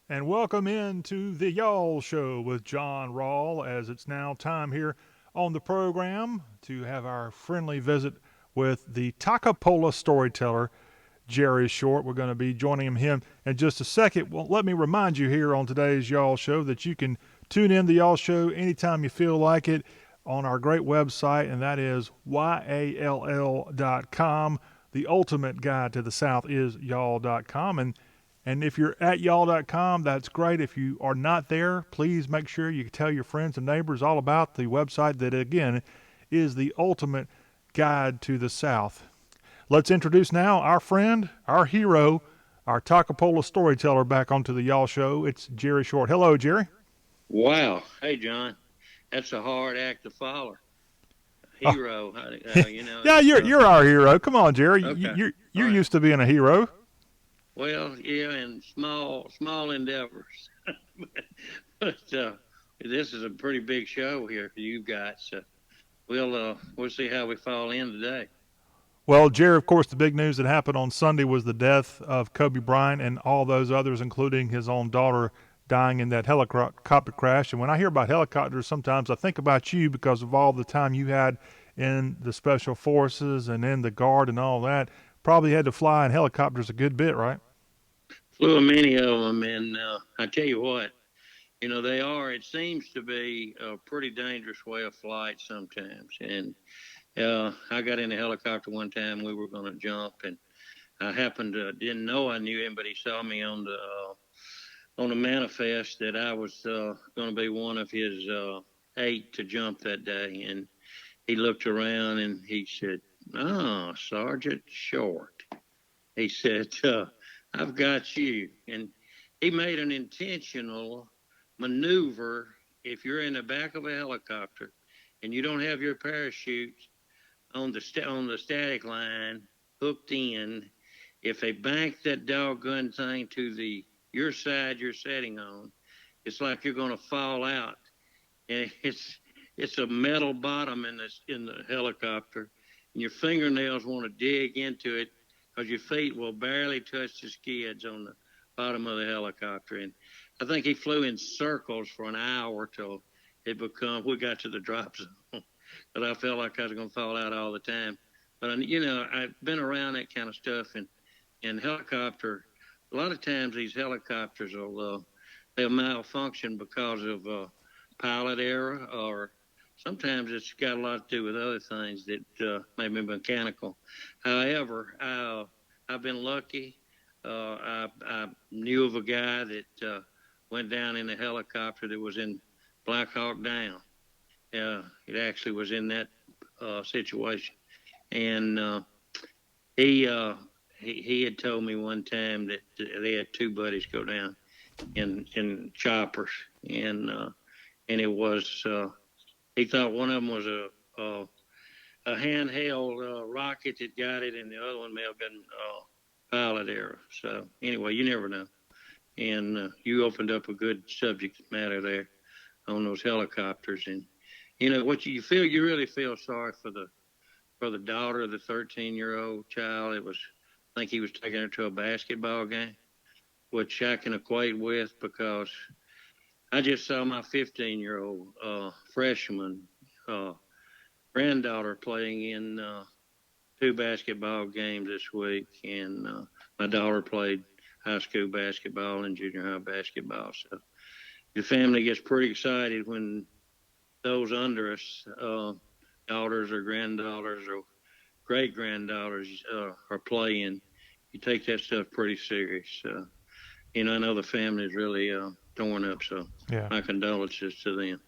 And welcome into the Y'all Show with John Rawl, as it's now time here on the program to have our friendly visit with the Toccopola Storyteller, Jerry Short. We're going to be joining him in just a second. Well, let me remind you here on today's Y'all Show that you can tune in the Y'all Show anytime you feel like it on our great website, and that is Yall.com. The ultimate guide to the South is Yall.com. And if you're at Yall.com, that's great. If you are not there, please make sure you tell your friends and neighbors all about the website that, again, is the ultimate guide to the South. Let's introduce now our friend, our hero, our Toccopola storyteller back onto the Y'all Show. It's Jerry Short. Hello, Jerry. Wow. Hey, John. That's a hard act to follow. Oh, Hero. yeah, It's you're our hero. Come on, Jerry. okay. All You're right. used to being a hero. Well, yeah, and small endeavors, but this is a pretty big show here you got. So we'll see how we fall in today. Well, Jerry, of course, the big news that happened on Sunday was the death of Kobe Bryant and all those others, including his own daughter, dying in that helicopter crash. And when I hear about helicopters, sometimes I think about you because of all the time you had in the special forces and in the guard and all that. Probably had to fly in helicopters a good bit, right? Flew a many of them, and I tell you what, they are. It seems to be a pretty dangerous way of flight sometimes, and I got in a helicopter one time. We were going to jump, and I happened to didn't know I knew him, but he saw me on the manifest that I was going to be one of his eight to jump that day, and he looked around and he said, "Oh, Sergeant Short," he said, "I've got you," and he made an intentional maneuver. If you're in the back of a helicopter and you don't have your parachute on the static line hooked in, if they bank that doggone thing to the your side you're sitting on, it's like you're going to fall out. And it's a metal bottom in the helicopter, and your fingernails want to dig into it because your feet will barely touch the skids on the bottom of the helicopter. And I think he flew in circles for an hour till we got to the drop zone. But I felt like I was going to fall out all the time. But I've been around that kind of stuff, and helicopter. A lot of times these helicopters they'll malfunction because of pilot error, or sometimes it's got a lot to do with other things that may be mechanical. However, I've been lucky. I knew of a guy that went down in a helicopter that was in Black Hawk Down. It actually was in that situation, and he, uh, he had told me one time that they had two buddies go down in choppers, and it was he thought one of them was a handheld rocket that got it, and the other one may have been pilot error. So anyway, you never know. And you opened up a good subject matter there on those helicopters, and what you feel, you really feel sorry for the daughter of the 13-year-old child. I think he was taking her to a basketball game, which I can equate with because I just saw my 15-year-old freshman uh, granddaughter playing in two basketball games this week, and my daughter played high school basketball and junior high basketball. So the family gets pretty excited when those under us, daughters or granddaughters or great granddaughters, are playing. You take that stuff pretty serious. I know the family is really torn up, so Yeah. my condolences to them.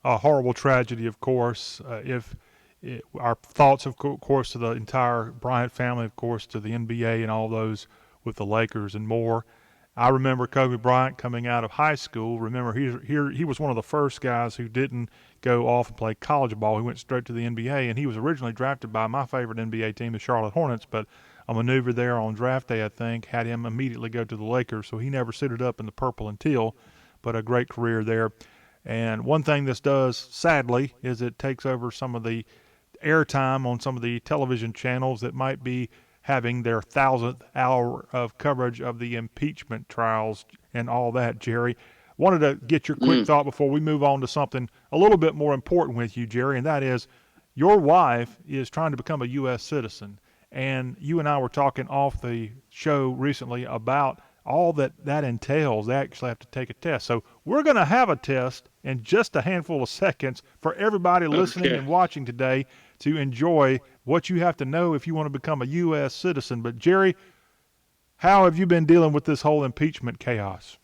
A horrible tragedy, of course. If our thoughts, of course, to the entire Bryant family, of course, to the NBA and all those with the Lakers and more. I remember Kobe Bryant coming out of high school. Remember, he was one of the first guys who didn't go off and play college ball. He went straight to the NBA, and he was originally drafted by my favorite NBA team, the Charlotte Hornets. But a maneuver there on draft day, I think, had him immediately go to the Lakers. So he never suited up in the purple and teal, but a great career there. And one thing this does, sadly, is it takes over some of the airtime on some of the television channels that might be having their 1,000th hour of coverage of the impeachment trials and all that, Jerry. Wanted to get your quick Mm, thought before we move on to something a little bit more important with you, Jerry, and that is your wife is trying to become a U.S. citizen. And you and I were talking off the show recently about all that entails. They actually have to take a test. So we're going to have a test in just a handful of seconds for everybody listening okay. and watching today to enjoy what you have to know if you want to become a U.S. citizen. But Jerry, how have you been dealing with this whole impeachment chaos?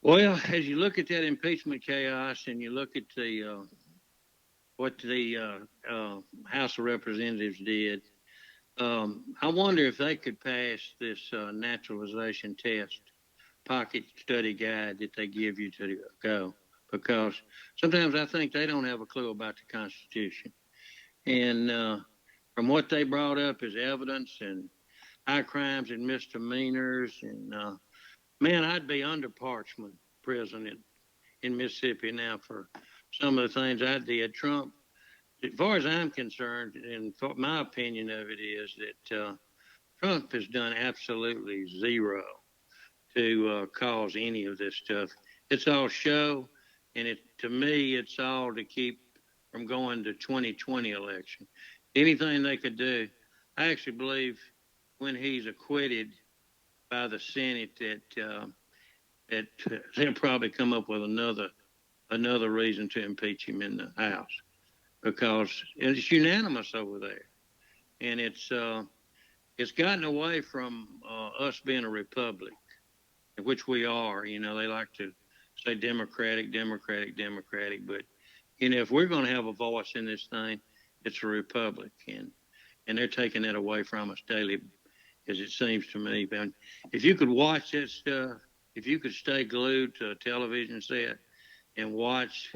Well, as you look at that impeachment chaos and you look at what the House of Representatives did, I wonder if they could pass this naturalization test pocket study guide that they give you to go. Because sometimes I think they don't have a clue about the Constitution. And from what they brought up as evidence and high crimes and misdemeanors, and man, I'd be under Parchman prison in Mississippi now for some of the things I did. Trump, as far as I'm concerned, and my opinion of it is that Trump has done absolutely zero to cause any of this stuff. It's all show, and to me, it's all to keep from going to 2020 election. Anything they could do, I actually believe when he's acquitted by the Senate that they'll probably come up with another reason to impeach him in the House because it's unanimous over there, and it's gotten away from us being a republic, which we are. You know, they like to say Democratic, Democratic, Democratic, but if we're going to have a voice in this thing, it's a republic, and they're taking that away from us daily, as it seems to me. But if you could watch that stuff, if you could stay glued to a television set and watch,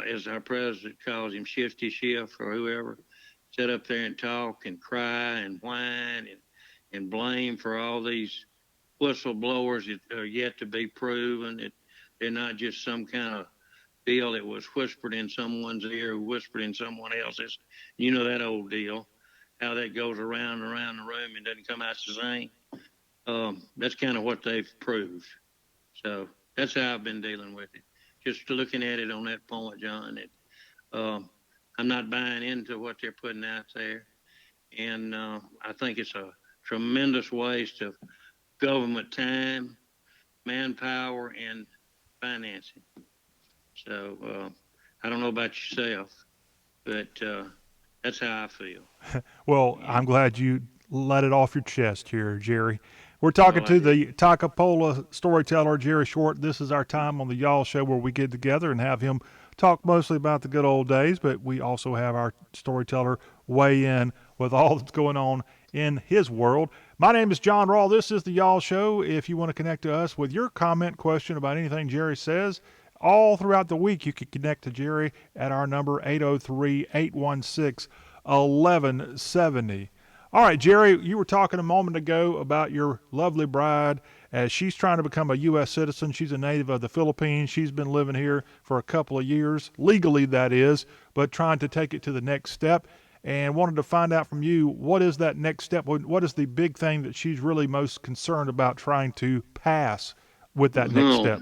as our president calls him, Shifty Schiff or whoever, sit up there and talk and cry and whine and blame for all these whistleblowers that are yet to be proven, that they're not just some kind of deal that was whispered in someone's ear, whispered in someone else's. You know that old deal, how that goes around and around the room and doesn't come out the same. That's kind of what they've proved. So that's how I've been dealing with it. Just looking at it on that point, John, that I'm not buying into what they're putting out there. And I think it's a tremendous waste of government time, manpower, and financing. So I don't know about yourself, but that's how I feel. Well, I'm And glad you let it off your chest here, Jerry. We're talking oh, I to did. the Toccopola Storyteller, Jerry Short. This is our time on the Y'all Show where we get together and have him talk mostly about the good old days, but we also have our storyteller weigh in with all that's going on in his world. My name is John Rawl. This is the Y'all Show. If you want to connect to us with your comment, question about anything Jerry says, all throughout the week, you can connect to Jerry at our number 803 816 1170. All right, Jerry, you were talking a moment ago about your lovely bride as she's trying to become a U.S. citizen. She's a native of the Philippines. She's been living here for a couple of years, legally, that is, but trying to take it to the next step. And wanted to find out from you, what is that next step? What is the big thing that she's really most concerned about trying to pass with that next Oh, step?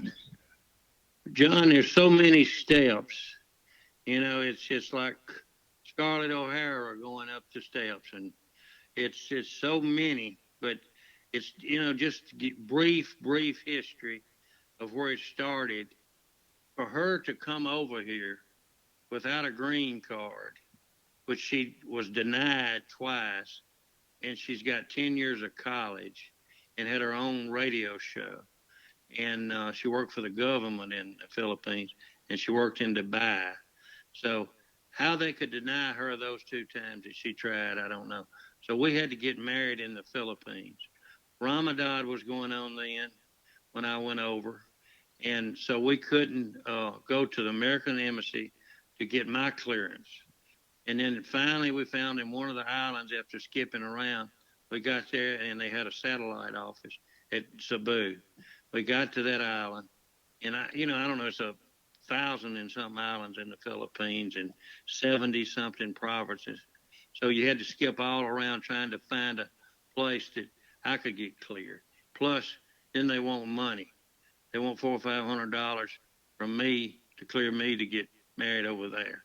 John, there's so many steps. It's just like Scarlett O'Hara going up the steps, and it's so many. But it's just brief history of where it started. For her to come over here without a green card, which she was denied twice, and she's got 10 years of college and had her own radio show. And she worked for the government in the Philippines, and she worked in Dubai. So how they could deny her those two times that she tried, I don't know. So we had to get married in the Philippines. Ramadan was going on then when I went over, and so we couldn't go to the American embassy to get my clearance. And then finally, we found in one of the islands after skipping around, we got there and they had a satellite office at Cebu. We got to that island, and I don't know, it's a thousand and something islands in the Philippines and 70 something provinces. So you had to skip all around trying to find place that I could get cleared. Plus, then they want money. They want $400 or $500 from me to clear me to get married over there,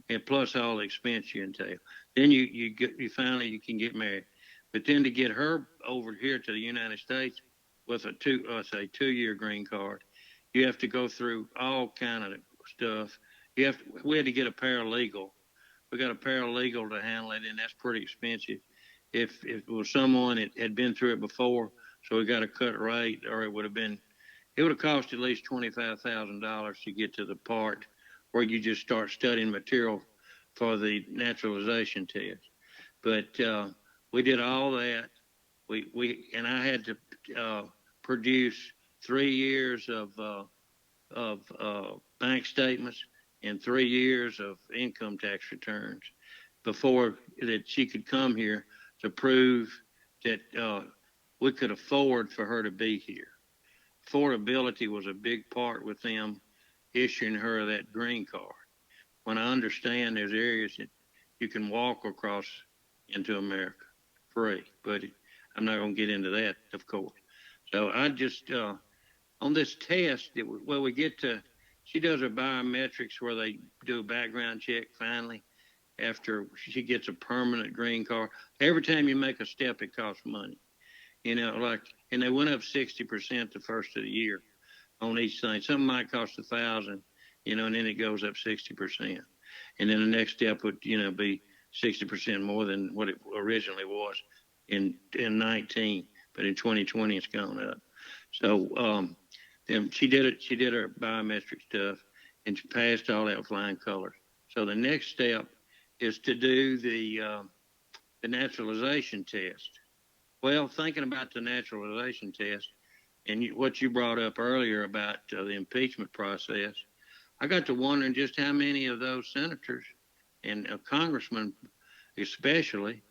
and plus all the expense you entail. Then you finally you can get married, but then to get her over here to the United States with a 2 year green card, you have to go through all kind of stuff. We had to get a paralegal. We got a paralegal to handle it, and that's pretty expensive. If it was someone that had been through it before, so we got a cut rate, or it would have cost at least $25,000 to get to the part where you just start studying material for the naturalization test. But we did all that. And I had to produce 3 years of bank statements and 3 years of income tax returns before that she could come here to prove that we could afford for her to be here. Affordability was a big part with them issuing her that green card. When I understand there's areas that you can walk across into America free, but I'm not going to get into that, of course. So I just on this test, we get to, she does her biometrics where they do a background check finally after she gets a permanent green card. Every time you make a step, it costs money. And they went up 60% the first of the year on each thing. Something might cost 1,000, and then it goes up 60%. And then the next step would, be 60% more than what it originally was in 19, but in 2020 it's gone up. So then she did it. She did her biometric stuff, and she passed all that with flying colors. So the next step is to do the naturalization test. Well, thinking about the naturalization test and what you brought up earlier about the impeachment process, I got to wondering just how many of those senators and congressmen, especially,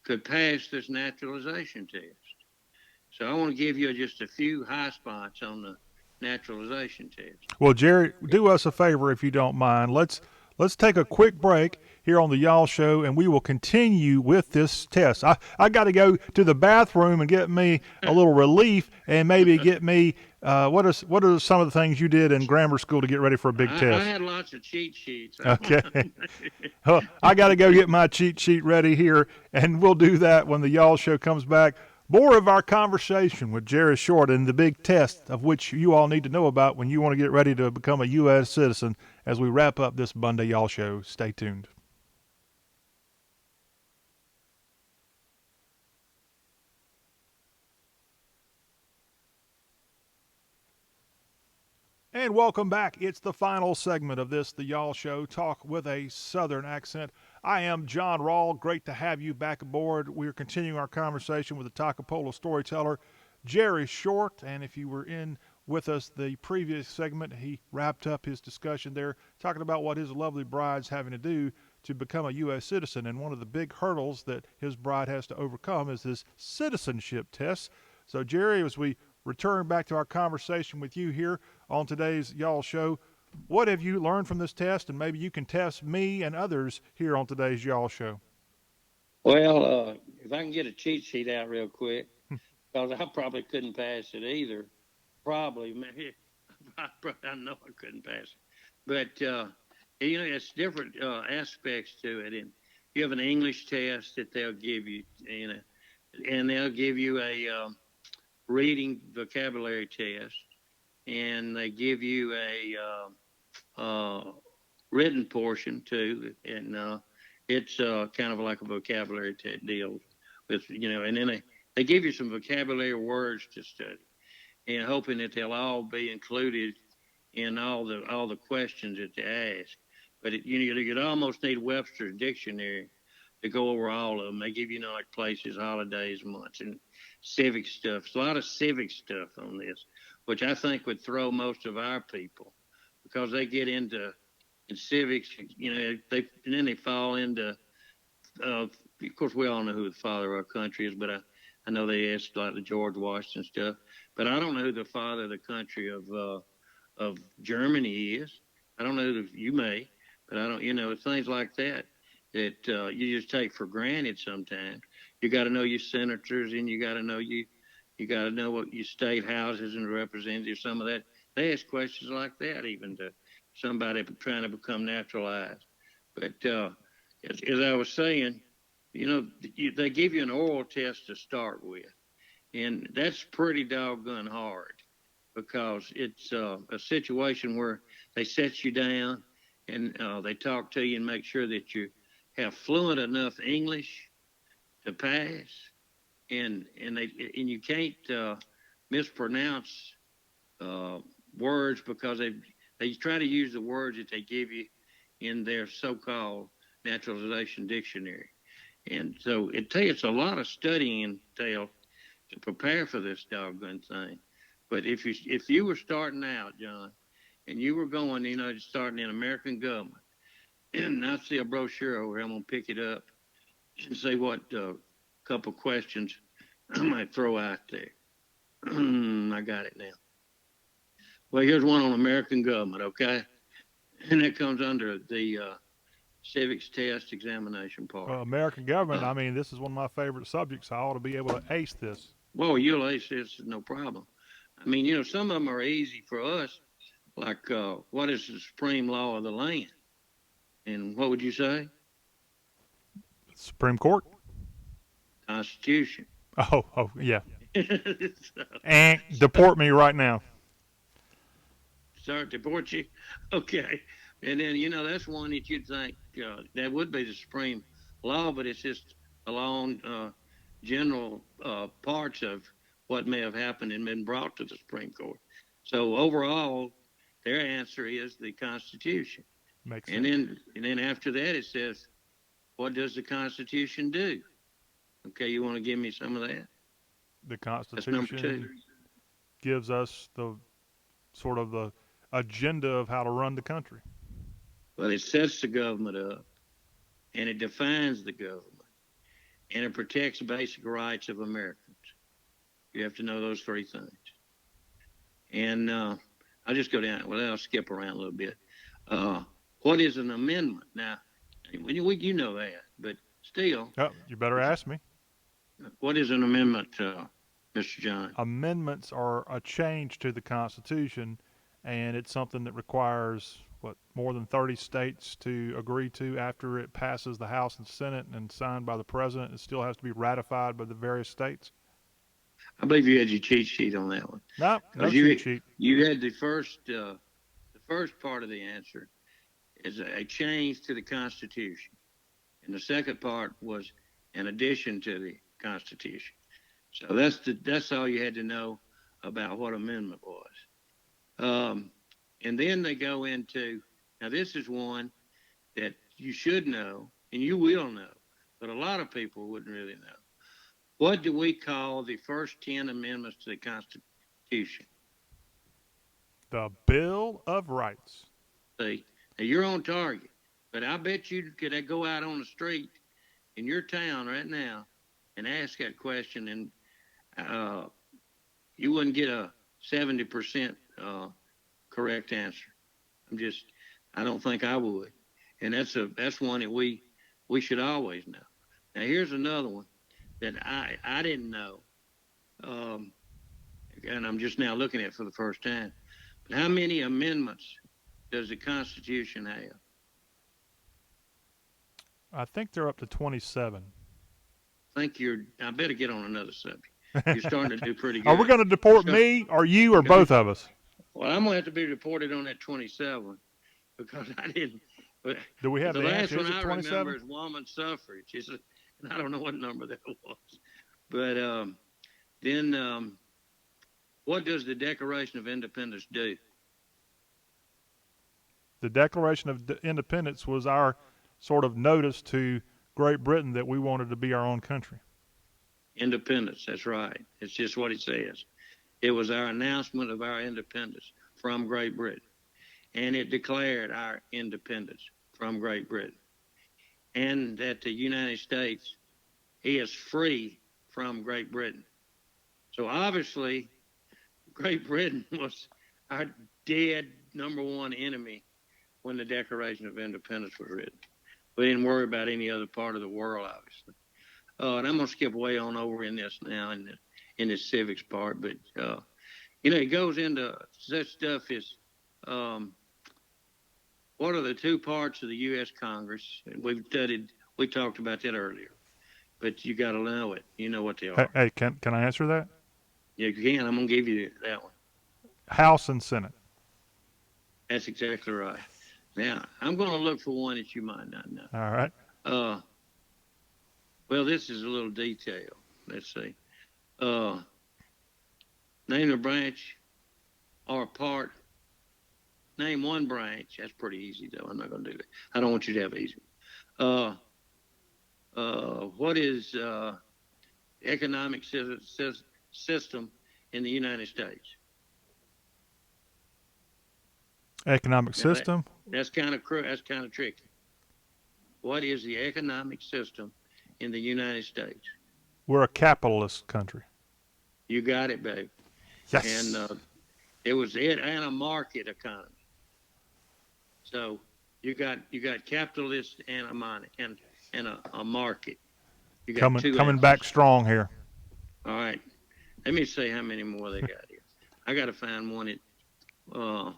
could pass this naturalization test. So I want to give you just a few high spots on the naturalization test. Well, Jerry, do us a favor if you don't mind. Let's take a quick break here on the Y'all Show, and we will continue with this test. I got to go to the bathroom and get me a little relief, and maybe get me what are some of the things you did in grammar school to get ready for a big I test? had lots of cheat sheets. Okay. Well, I got to go get my cheat sheet ready here, and we'll do that when the Y'all Show comes back. More of our conversation with Jerry Short and the big test of which you all need to know about when you want to get ready to become a U.S. citizen as we wrap up this Monday Y'all Show. Stay tuned. And welcome back. It's the final segment of this, the Y'all Show, talk with a Southern accent. I am John Rawl. Great to have you back aboard. We're continuing our conversation with the Toccopola Storyteller, Jerry Short. And if you were in with us the previous segment, he wrapped up his discussion there, talking about what his lovely bride's having to do to become a U.S. citizen. And one of the big hurdles that his bride has to overcome is this citizenship test. So, Jerry, as we return back to our conversation with you here on today's Y'all Show, what have you learned from this test? And maybe you can test me and others here on today's Y'all Show. Well, if I can get a cheat sheet out real quick, because I probably couldn't pass it either. Probably, I know I couldn't pass it. But, it's different aspects to it. And you have an English test that they'll give you, and they'll give you a reading vocabulary test, and they give you a written portion too, and it's kind of like a vocabulary deal with, and then they give you some vocabulary words to study, and hoping that they'll all be included in all the questions that they ask. But you'd almost need Webster's dictionary to go over all of them. They give you, like places, holidays, months, and civic stuff. There's a lot of civic stuff on this, which I think would throw most of our people, because they get into in civics, and then they fall into. Of course, we all know who the father of our country is, but I know they asked like the George Washington stuff, but I don't know who the father of the country of Germany is. I don't know if you may, but I don't. Things like that that you just take for granted sometimes. You got to know your senators, and you got to know what your state houses and representatives. Some of that they ask questions like that even to somebody trying to become naturalized. But as I was saying, they give you an oral test to start with, and that's pretty doggone hard because it's a situation where they set you down and they talk to you and make sure that you have fluent enough English to pass, and you can't mispronounce uh, words because they try to use the words that they give you in their so-called naturalization dictionary, and so it takes a lot of studying to prepare for this doggone thing. But if you were starting out, John, and you were going, starting in American government, and I see a brochure over here, I'm gonna pick it up and see what couple questions I might throw out there. I got it now. Well, here's one on American government, okay? And it comes under the civics test examination part. Well, American government, I mean, this is one of my favorite subjects. I ought to be able to ace this. Well, you'll ace this, no problem. I mean, some of them are easy for us, like what is the supreme law of the land? And what would you say? Supreme Court? Constitution. Oh, yeah. So, And deport me right now. start to deport you. Okay. And then, that's one that you'd think that would be the supreme law, but it's just along general parts of what may have happened and been brought to the Supreme Court. So overall, their answer is the Constitution. Makes And sense. then after that, it says, what does the Constitution do? Okay, you want to give me some of that? The That's number two. Constitution gives us the sort of the agenda of how to run the country. Well, it sets the government up, and it defines the government, and it protects basic rights of Americans. You have to know those three things. And I'll just go down. Well, I'll skip around a little bit. Uh, what is an amendment? Now, you know that, but still, Oh, you better ask me. what is an amendment, Mr. John? Amendments are a change to the Constitution, and it's something that requires what more than 30 states to agree to after it passes the House and Senate and signed by the president. It still has to be ratified by the various states. I believe you had your cheat sheet on that one No, no because cheat you sheet. you had the first part of the answer is a change to the Constitution, and the second part was an addition to the Constitution. So that's all you had to know about what amendment was. And then they go into now this is one that you should know and you will know, but a lot of people wouldn't really know. What do we call the first 10 amendments to the Constitution? The Bill of Rights. See, now you're on target, but I bet you could go out on the street in your town right now and ask that question, and uh, you wouldn't get a 70% correct answer. I'm just, I don't think I would, and that's one that we should always know. Now here's another one that I didn't know, um, and I'm just now looking at it for the first time. But how many amendments does the Constitution have? I think they're up to 27. I better get on another subject. You're starting to do pretty Are we good. going to You're deport starting, me or you or both of us? well, I'm gonna have to be reported on that 27 because I didn't. But Do we have the the last answer? one Is it I remember 27? is woman suffrage. And I don't know what number that was. But then, what does the Declaration of Independence do? The Declaration of Independence was our sort of notice to Great Britain that we wanted to be our own country. Independence. That's right. It's just what it says. It was our announcement of our independence from Great Britain, and it declared our independence from Great Britain, and that the United States is free from Great Britain. So obviously, Great Britain was our dead number one enemy when the Declaration of Independence was written. We didn't worry about any other part of the world, obviously. And I'm gonna skip way on over in this now in the civics part, but it goes into such stuff as um, what are the two parts of the U.S. Congress? And we talked about that earlier, but you got to know it. You know what they Hey, are. hey, can I answer that? You can. I'm gonna give you that one. House and Senate. That's exactly right. Now I'm gonna look for one that you might not know. All right. Uh, well, this is a little detail. Let's see. Uh, name a branch or a part. Name one branch. That's pretty easy though. I'm not gonna do that. I don't want you to have easy. Uh, what is economic system in the United States? Economic Now system. that's kind of tricky. What is the economic system in the United States? We're a capitalist country. You got it, babe. And Yes. it was it and a market economy. So you got capitalist and a money and a market. You got two Coming back answers. strong here. All right. Let me see how many more they got here. I got to find one uh,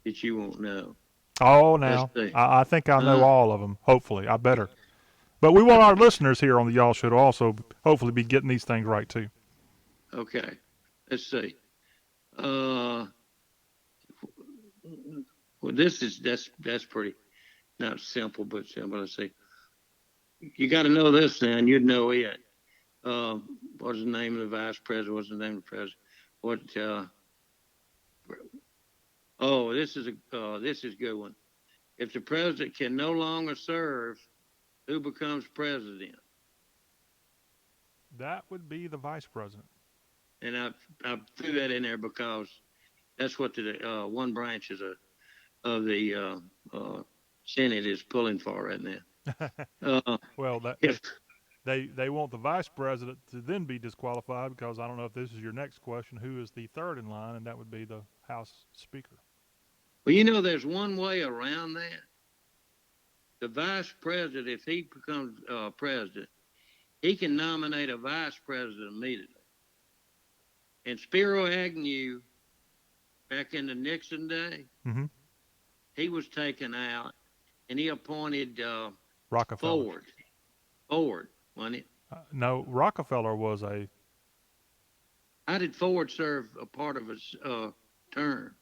that you won't know. Oh, Let's now see. I think I know Uh, all of them. Hopefully, I better. But we want our listeners here on the Y'all Show to also hopefully be getting these things right too. okay. Let's see. Uh, well, that's pretty not simple, but simple. Let's see. You got to know this now, and you'd know it. What's the name of the vice president? What's the name of the president? What? Oh, this is a good one. If the president can no longer serve, who becomes president? That would be the vice president. And I threw that in there because that's what the one branch of the Senate is pulling for right now. Uh, Well, if they want the vice president to then be disqualified because I don't know if this is your next question. Who is the third in line, and that would be the House Speaker. well, there's one way around that. The vice president, if he becomes president, he can nominate a vice president immediately. And Spiro Agnew, back in the Nixon day, Mm-hmm. he was taken out, and he appointed Rockefeller. Ford. Ford, wasn't it? No, Rockefeller was a. How did Ford serve a part of his term?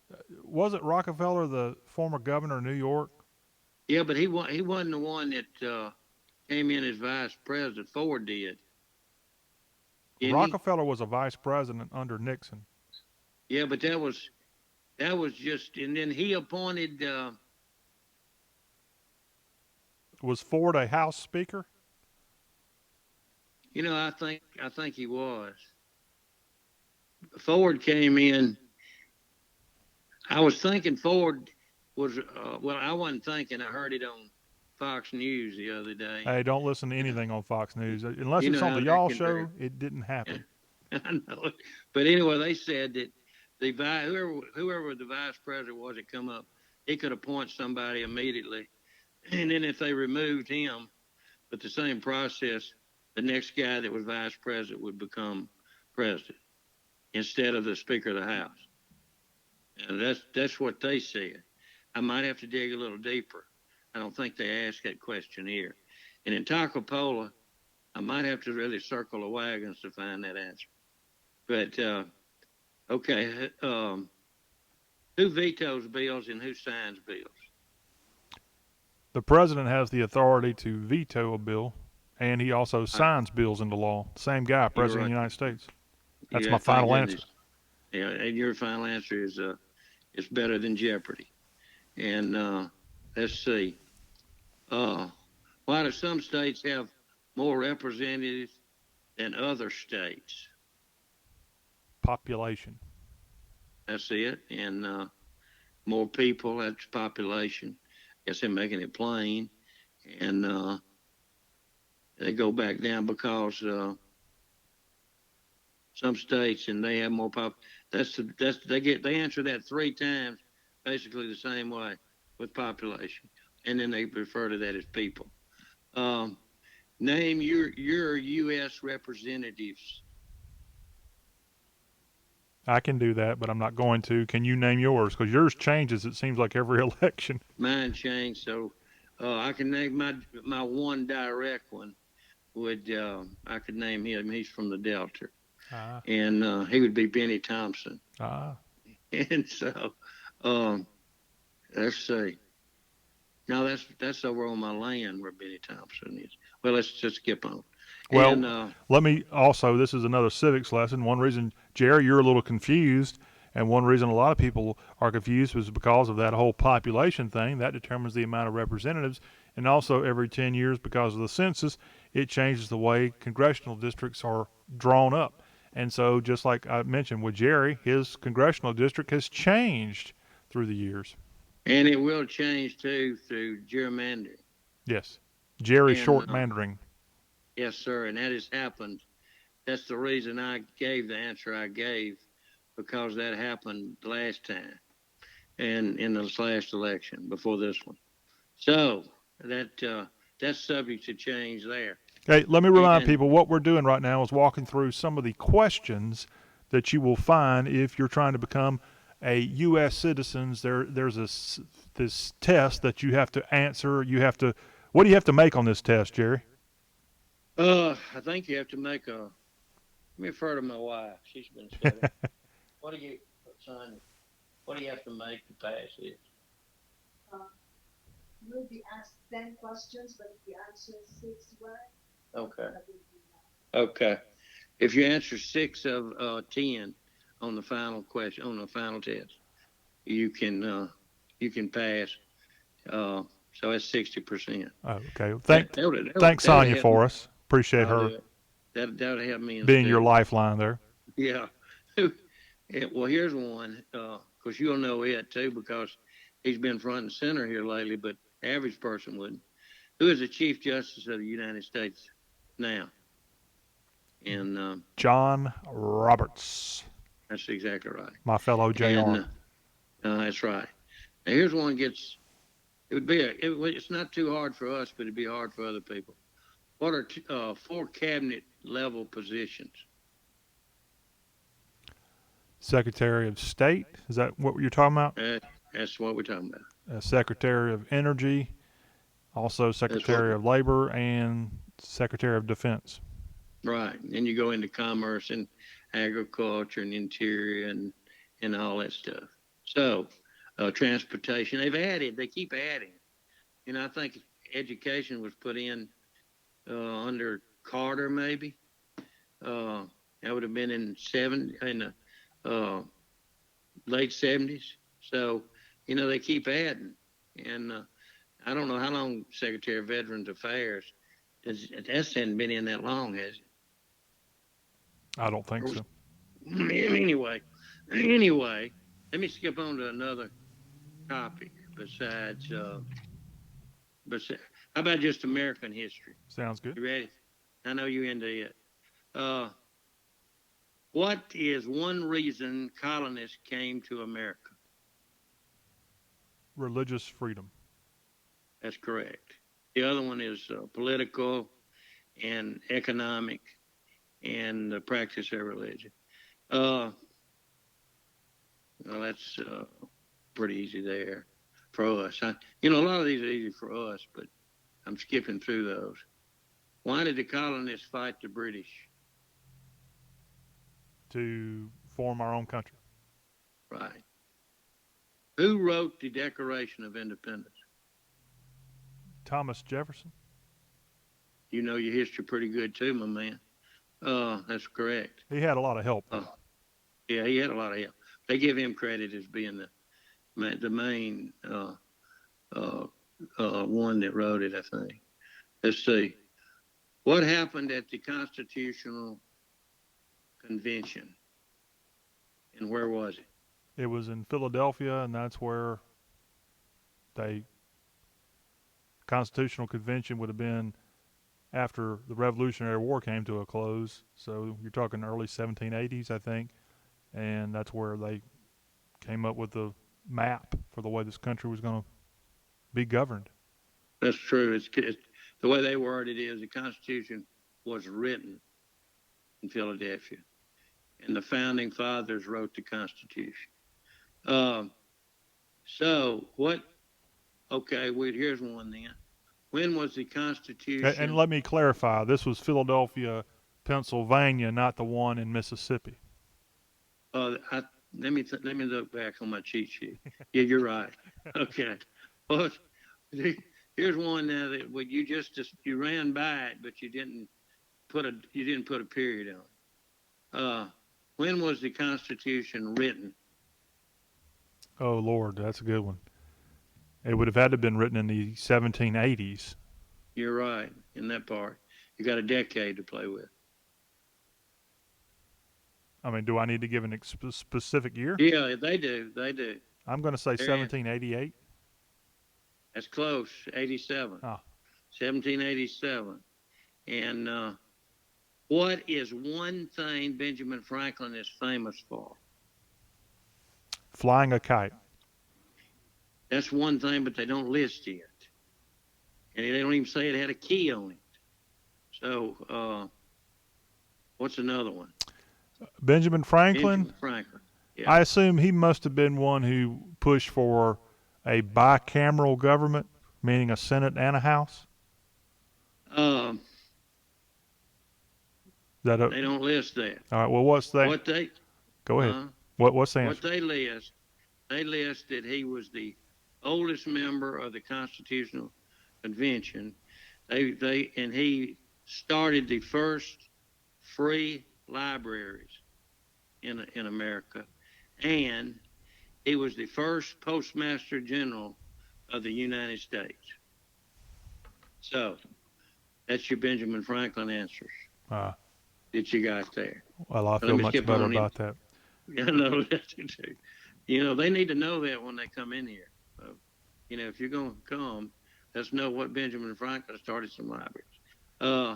Was it Rockefeller, the former governor of New York? Yeah, but he wasn't the one that came in as vice president. Ford didn't he? Rockefeller was a vice president under Nixon. Yeah, but that was just, and then he appointed. Was Ford a House Speaker? I think he was. Ford came in. I was thinking Ford was. Well, I wasn't thinking. I heard it on Fox News the other day. Hey, don't listen to anything on Fox News unless You it's know on how the that Y'all can be. Show. It didn't happen. I know it. But anyway, they said that whoever the vice president was that come up, he could appoint somebody immediately, and then if they removed him, but the same process, the next guy that was vice president would become president instead of the Speaker of the House. And that's what they said. I might have to dig a little deeper. I don't think they asked that question here. And in Toccopola, I might have to really circle the wagons to find that answer. But okay, who vetoes bills and who signs bills? The president has the authority to veto a bill, and he also Uh, signs bills into law. Same guy, you're President of right. the United States. That's my Yeah, thank final answer. goodness. Yeah, and your final answer is better than Jeopardy. And let's see. Uh, why do some states have more representatives than other states? Population. That's it. And more people, that's population. Guess they're making it plain. And they go back down because some states and they have more pop. They answer that three times, basically the same way with population. and then they refer to that as people. Um, Name your U.S. representatives. I can do that, but I'm not going to. Can you name yours? Because yours changes, it seems like every election. Mine changed, so I can name my one direct one. Would I could name him? He's from the Delta, Ah, and he would be Benny Thompson. ah. And so, um, let's see. No, that's over on my land where Benny Thompson is. Well, let's just skip on. And Well, let me also, this is another civics lesson. One reason, Jerry, you're a little confused, and one reason a lot of people are confused was because of that whole population thing. That determines the amount of representatives. And also, every 10 years, because of the census, it changes the way congressional districts are drawn up. And so, just like I mentioned with Jerry, his congressional district has changed through the years. and it will change too through gerrymandering. Yes. Jerry And short mandering. yes, sir, and that has happened. That's the reason I gave the answer I gave, because that happened last time and in this last election before this one. So that that's subject to change there. Okay, let me remind And people what we're doing right now is walking through some of the questions that you will find if you're trying to become a U.S. citizen. There's this test that you have to answer. You have to. What do you have to make on this test, Jerry? I think you have to make a. Let me refer to my wife. She's been studying. What do you, son? What do you have to make to pass it? Uh, you'll be asked 10 questions, but if you answer six right, okay. Okay. If you answer six of 10 on the final question on the final test, you can uh, you can pass. Uh, so that's 60%. Oh, okay. That Thanks, would Sonia, help me. for us. Appreciate I'll do her it. That would help me in being your study. lifeline there. Yeah. Well, here's one because you'll know it too because he's been front and center here lately, but average person wouldn't. Who is the Chief Justice of the United States now? And John Roberts, that's exactly right. my fellow And JR. that's right. Now here's one gets. It would be it's not too hard for us, but it'd be hard for other people. What are four cabinet level positions? Secretary of State. Is that what you're talking about? That's what we're talking about. Secretary of Energy, also That's what Secretary of Labor, and Secretary of Defense. right. And you go into commerce and agriculture and interior and all that stuff. So transportation, they keep adding. I think education was put in under Carter maybe. Uh, that would have been in the uh, late 70s. So they keep adding, and I don't know how long Secretary of Veterans Affairs. That hasn't been in that long, has it? I don't think so. Anyway, anyway, let me skip on to another topic besides, how about just American history? Sounds good. You ready? I know you into it. Uh, what is one reason colonists came to America? Religious freedom. That's correct. The other one is political and economic and the practice of religion. Uh, well, that's pretty easy there for us. A lot of these are easy for us, but I'm skipping through those. Why did the colonists fight the British? To form our own country. Right. Who wrote the Declaration of Independence? Thomas Jefferson. You know your history pretty good too, my man. That's correct. He had a lot of help, though. Yeah, he had a lot of help. They give him credit as being the main uh, one that wrote it, I think. Let's see. What happened at the Constitutional Convention? And where was it? It was in Philadelphia, and that's where the Constitutional Convention would have been after the Revolutionary War came to a close. So you're talking early 1780s, I think, and that's where they came up with the map for the way this country was going to be governed. That's true. It's the way they word it is the Constitution was written in Philadelphia, and the founding fathers wrote the Constitution. Um, so what? Okay, wait. Here's one then. When was the And Constitution? let me clarify, this was Philadelphia, Pennsylvania, not the one in Mississippi. I, let me look back on my cheat sheet. Yeah, you're right. Okay. Well, here's one now that when you ran by it, but you didn't put a period on it. When was the Constitution written? Oh Lord, that's a good one. It would have had to have been written in the 1780s. You're right in that part. You got a decade to play with. I mean, do I need to give an specific year? Yeah, they do. They do. I'm going to say They're 1788. That's close. 87. Ah, 1787. And what is one thing Benjamin Franklin is famous for? flying a kite. That's one thing, but they don't list it. And they don't even say it had a key on it. So, what's another one? Benjamin Franklin. Benjamin Franklin. Yeah. I assume he must have been one who pushed for a bicameral government, meaning a Senate and a House. Um, Is that they don't list that. all right? Well, what's that? What they Go ahead. uh, What's the what answer? they list that he was the oldest member of the Constitutional Convention. And he started the first free libraries in America, and he was the first Postmaster General of the United States. So that's your Benjamin Franklin answers Uh, that you got there. well, I So let feel me much skip better on in. about that. Yeah, no, that's too. You know, they need to know that when they come in here. So, you know, if you're going to come, let's know what Benjamin Franklin started some libraries. Uh,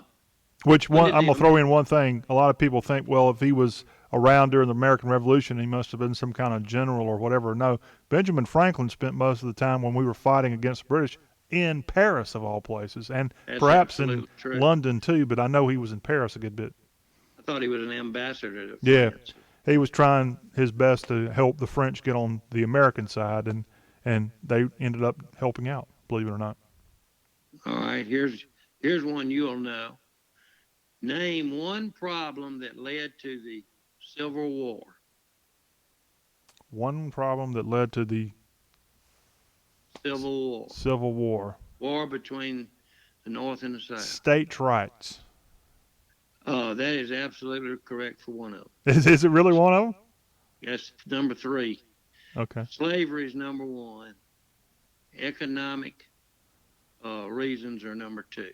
Which when one? did I'm the gonna throw in one thing. A lot of people think, well, if he was around during the American Revolution, he must have been some kind of general or whatever. No, Benjamin Franklin spent most of the time when we were fighting against the British in Paris, of all places, and That's perhaps in absolutely true. London too. But I know he was in Paris a good bit. I thought he was an ambassador to Yeah, France. he was trying his best to help the French get on the American side, and they ended up helping out. Believe it or not. All right, here's one you'll know. Name one problem that led to the Civil War. One problem that led to the Civil War. Civil War: War between the North and the South. states' rights. That is absolutely correct for one of them. Is it really one of them? That's number three. Okay. Slavery is number one. Economic reasons are number two.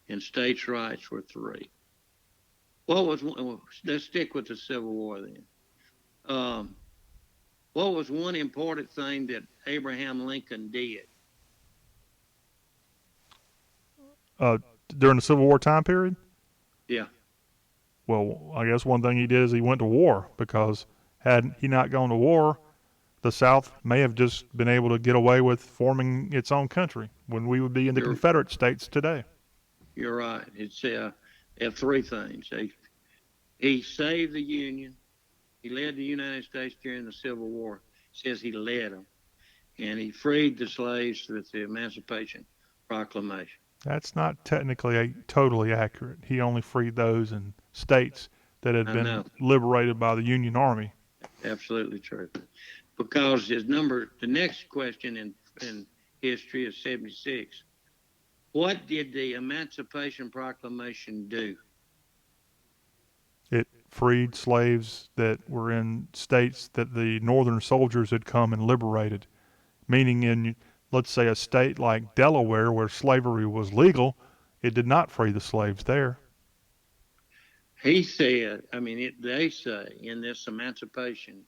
And states' rights were three. Let's stick with the Civil War then. Um, what was one important thing that Abraham Lincoln did? Uh, during the Civil War time period? Yeah, Well, I guess one thing he did is he went to war because had he not gone to war, the South may have just been able to get away with forming its own country when we would be in the you're Confederate States today. you're right. They have three things. He saved the Union. He led the United States during the Civil War. It says he led them, and he freed the slaves with the Emancipation Proclamation. That's not technically totally accurate. He only freed those in states that had I been know, liberated by the Union Army. absolutely true. Because the next question in history is 76. What did the Emancipation Proclamation do? It freed slaves that were in states that the Northern soldiers had come and liberated, meaning in, let's say, a state like Delaware where slavery was legal, it did not free the slaves there. He said, they say in this Emancipation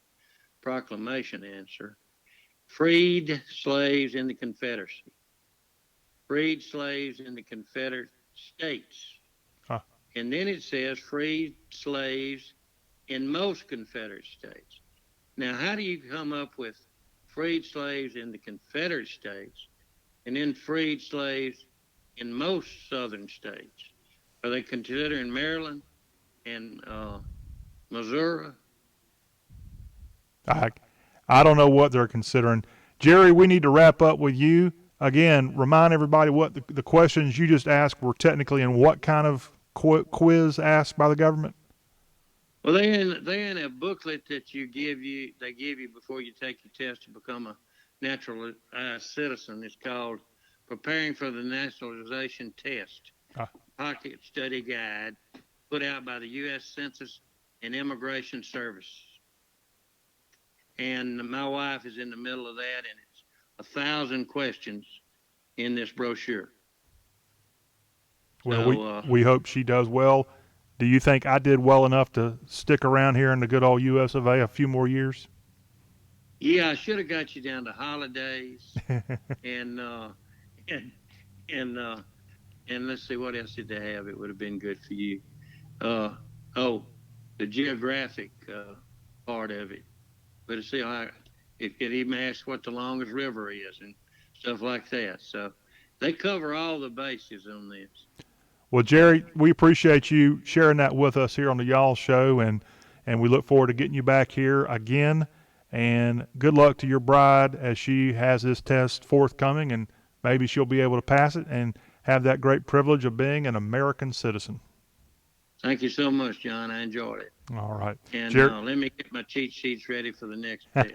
Proclamation answer, freed slaves in the Confederacy, freed slaves in the Confederate States. Huh. And then it says freed slaves in most Confederate States. Now, how do you come up with freed slaves in the Confederate States and then freed slaves in most southern states. Are they considering Maryland and Missouri? I, I don't know what they're considering. Jerry, we need to wrap up with you. Again, remind everybody what the questions you just asked were technically and what kind of quiz asked by the government. Well, they in a booklet that they give you before you take your test to become a natural citizen. It's called "Preparing for the Naturalization Test," Ah, pocket study guide put out by the U.S. Census and Immigration Service. And my wife is in the middle of that, and it's 1,000 questions in this brochure. well, So we hope she does well. Do you think I did well enough to stick around here in the good old U.S. of A. a few more years? yeah, I should have got you down to holidays and and and uh, and let's see what else did they have. It would have been good for you. Uh, oh, the geographic part of it. But see, it even asks what the longest river is and stuff like that. So they cover all the bases on this. Well, Jerry, we appreciate you sharing that with us here on the Y'all Show, and we look forward to getting you back here again. And good luck to your bride as she has this test forthcoming, and maybe she'll be able to pass it and have that great privilege of being an American citizen. Thank you so much, John. I enjoyed it. All right, And Jerry. let me get my cheat sheets ready for the next test.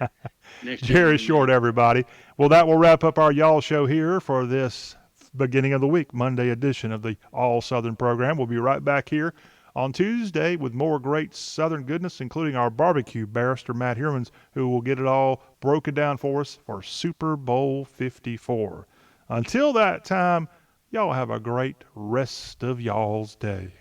Next Jerry Short, examination. everybody. Well, that will wrap up our Y'all Show here for this beginning of the week, Monday edition of the All Southern program. We'll be right back here on Tuesday with more great Southern goodness, including our barbecue barrister, Matt Hermans, who will get it all broken down for us for Super Bowl 54. Until that time, y'all have a great rest of y'all's day.